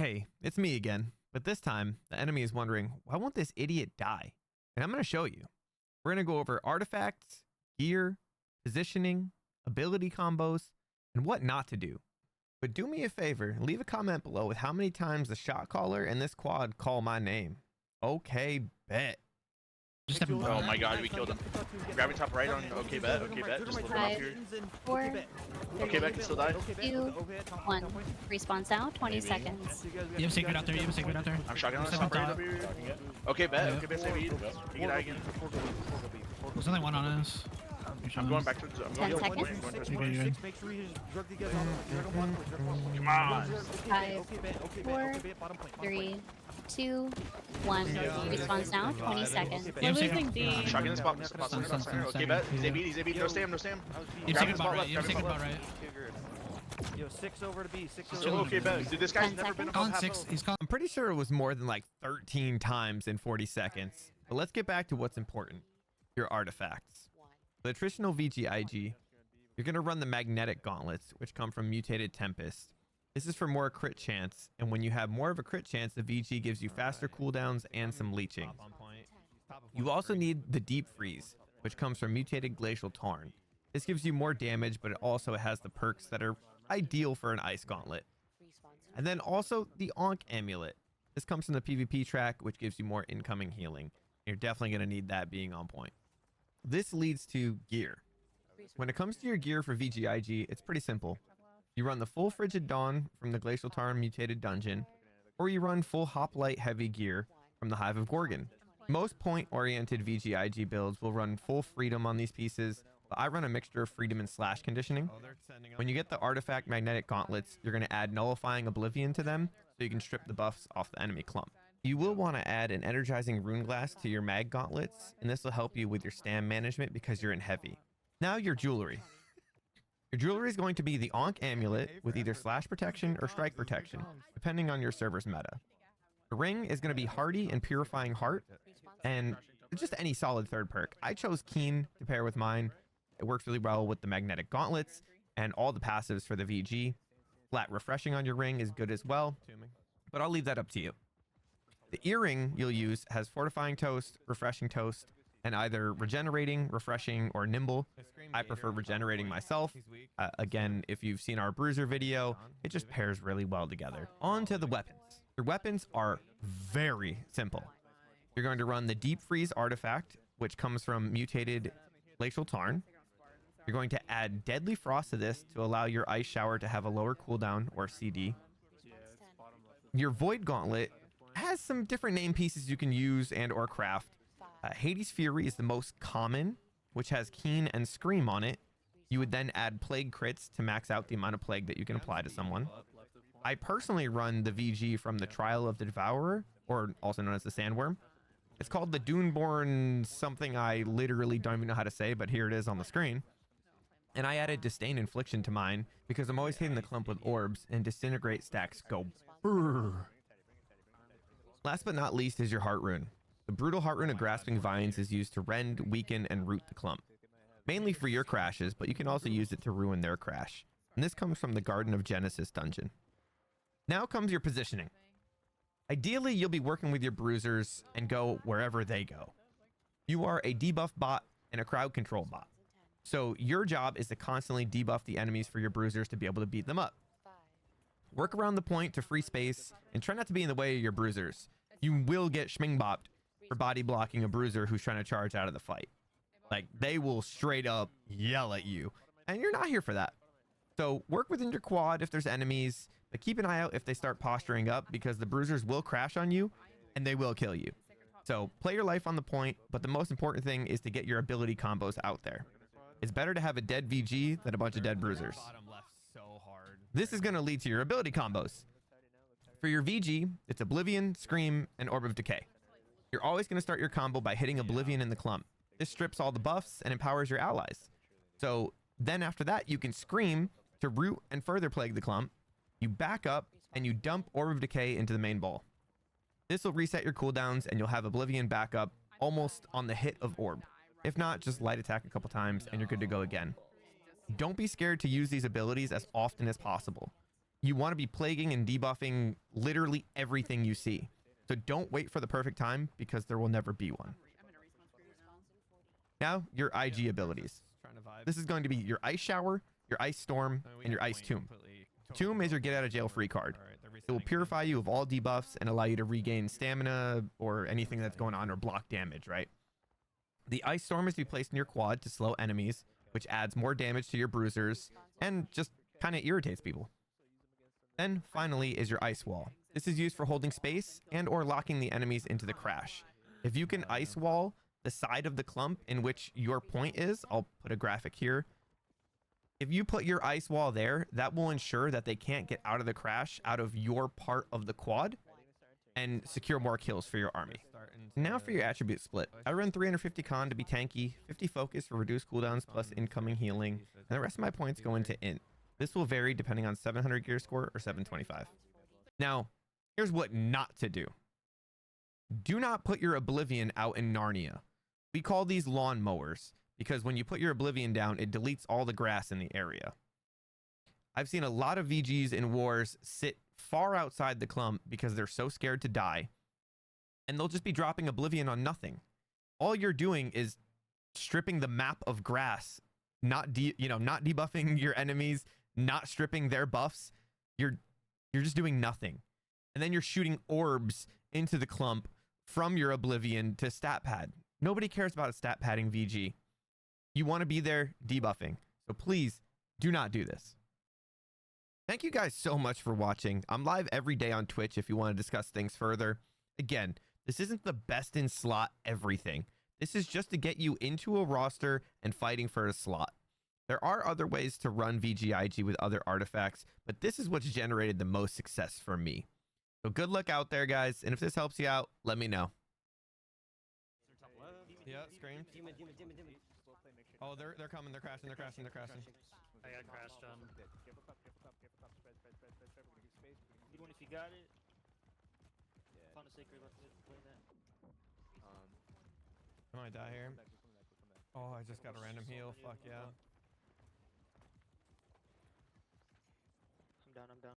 Hey, it's me again. But this time, the enemy is wondering, why won't this idiot die? And I'm going to show you. We're going to go over artifacts, gear, positioning, ability combos, and what not to do. But do me a favor, leave a comment below with how many times the shot caller and this quad call my name. Okay, bet. Oh my god, we killed him. Grabbing top right on okay bet, just a little bit up here. 4, Okay bet can still die. 2, 1. Respawns now, 20 seconds. You have secret out there, I'm shotgun on top right up here. Okay bet save it. You can die again. There's only one on us. I'm going back to the 10 seconds. Come on. 5, 4, 3, 2, 1. Respawns now, 20 seconds. We're losing D. Shotgun spot center. Okay bet. ZB, no stam. You have secret bot right, you have secret bot right. Yo, 6 over to B, 6 over Still okay bet. Dude, this guy's 10 never been seconds. above Con half 6, health. he's con. I'm pretty sure it was more than like 13 times in 40 seconds. But let's get back to what's important. Your artifacts. The attritional VGIG, you're going to run the magnetic gauntlets, which come from mutated Tempest. This is for more crit chance, and when you have more of a crit chance, the VG gives you faster cooldowns and some leeching. You also need the deep freeze, which comes from mutated glacial tarn. This gives you more damage, but it also has the perks that are ideal for an ice gauntlet. And then also the Ankh amulet. This comes from the PvP track, which gives you more incoming healing. You're definitely going to need that being on point. This leads to gear. When it comes to your gear for VGIG, it's pretty simple. You run the full Frigid Dawn from the Glacial Tarn mutated dungeon, or you run full Hoplite heavy gear from the Hive of Gorgon. Most point-oriented VGIG builds will run full Freedom on these pieces, but I run a mixture of Freedom and Slash conditioning. When you get the artifact magnetic gauntlets, you're going to add Nullifying Oblivion to them, so you can strip the buffs off the enemy clump. You will want to add an energizing rune glass to your mag gauntlets, and this will help you with your stam management because you're in heavy. Now your jewelry. Your jewelry is going to be the Ankh amulet with either slash protection or strike protection, depending on your server's meta. The ring is going to be hardy and purifying heart, and just any solid third perk. I chose Keen to pair with mine. It works really well with the magnetic gauntlets and all the passives for the VG. Flat refreshing on your ring is good as well, but I'll leave that up to you. The earring you'll use has fortifying toast, refreshing toast, and either regenerating, refreshing, or nimble. I prefer regenerating myself. Again, if you've seen our bruiser video, it just pairs really well together. On to the weapons. Your weapons are very simple. You're going to run the Deep Freeze artifact, which comes from mutated Glacial Tarn. You're going to add Deadly Frost to this to allow your Ice Shower to have a lower cooldown, or CD. Your Void Gauntlet has some different name pieces you can use and or craft. Hades Fury is the most common, which has Keen and Scream on it. You would then add Plague crits to max out the amount of plague that you can apply to someone. I personally run the VG from the Trial of the Devourer, or also known as the Sandworm. It's called the Duneborn something I literally don't even know how to say, but here it is on the screen. And I added Disdain Infliction to mine because I'm always hitting the clump with orbs, and Disintegrate stacks go brrr. Last but not least is your Heart Rune. The Brutal Heart Rune of Grasping Vines is used to rend, weaken, and root the clump. Mainly for your crashes, but you can also use it to ruin their crash. And this comes from the Garden of Genesis dungeon. Now comes your positioning. Ideally, you'll be working with your bruisers and go wherever they go. You are a debuff bot and a crowd control bot. So your job is to constantly debuff the enemies for your bruisers to be able to beat them up. Work around the point to free space and try not to be in the way of your bruisers. You will get schming-bopped for body blocking a bruiser who's trying to charge out of the fight. Like, they will straight up yell at you, and you're not here for that. So work within your quad if there's enemies, but keep an eye out if they start posturing up, because the bruisers will crash on you and they will kill you. So play your life on the point, but the most important thing is to get your ability combos out there. It's better to have a dead VG than a bunch of dead bruisers. This is going to lead to your ability combos. For your VG, it's Oblivion, Scream, and Orb of Decay. You're always going to start your combo by hitting Oblivion in the clump. This strips all the buffs and empowers your allies. So then after that, you can Scream to root and further plague the clump. You back up and you dump Orb of Decay into the main ball. This will reset your cooldowns and you'll have Oblivion back up almost on the hit of Orb. If not, just light attack a couple times and you're good to go again. Don't be scared to use these abilities as often as possible. you want to be plaguing and debuffing literally everything you see. So don't wait for the perfect time because there will never be one. Now, your IG abilities. This is going to be your Ice Shower, your Ice Storm, and your Ice Tomb. Tomb is your get out of jail free card. It will purify you of all debuffs and allow you to regain stamina or anything that's going on or block damage, right? The Ice Storm is to be placed in your quad to slow enemies, which adds more damage to your bruisers and just kind of irritates people. Then finally is your Ice Wall. This is used for holding space and or locking the enemies into the crash. If you can Ice Wall the side of the clump in which your point is, I'll put a graphic here. If you put your Ice Wall there, that will ensure that they can't get out of the crash out of your part of the quad and secure more kills for your army. Now for your attribute split. I run 350 con to be tanky, 50 focus for reduced cooldowns plus incoming healing, and the rest of my points go into int. This will vary depending on 700 gear score or 725. Now, here's what not to do. Do not put your Oblivion out in Narnia. We call these lawn mowers because when you put your Oblivion down, it deletes all the grass in the area. I've seen a lot of VGs in wars sit far outside the clump because they're so scared to die, and they'll just be dropping Oblivion on nothing. All you're doing is stripping the map of grass, not debuffing your enemies, not stripping their buffs. You're just doing nothing. And then you're shooting orbs into the clump from your Oblivion to stat pad. Nobody cares about a stat padding VG. You want to be there debuffing. So please do not do this. Thank you guys so much for watching. I'm live every day on Twitch if you want to discuss things further. Again, this isn't the best in slot everything. This is just to get you into a roster and fighting for a slot. There are other ways to run VGIG with other artifacts, but this is what's generated the most success for me. So good luck out there, guys. And if this helps you out, let me know. Yeah, screamed. Oh, they're coming. They're crashing. I got crashed on. Even if you got it. Found a sacred, let's play that. I might die here. Oh, I just got a random heal. Fuck yeah. I'm down.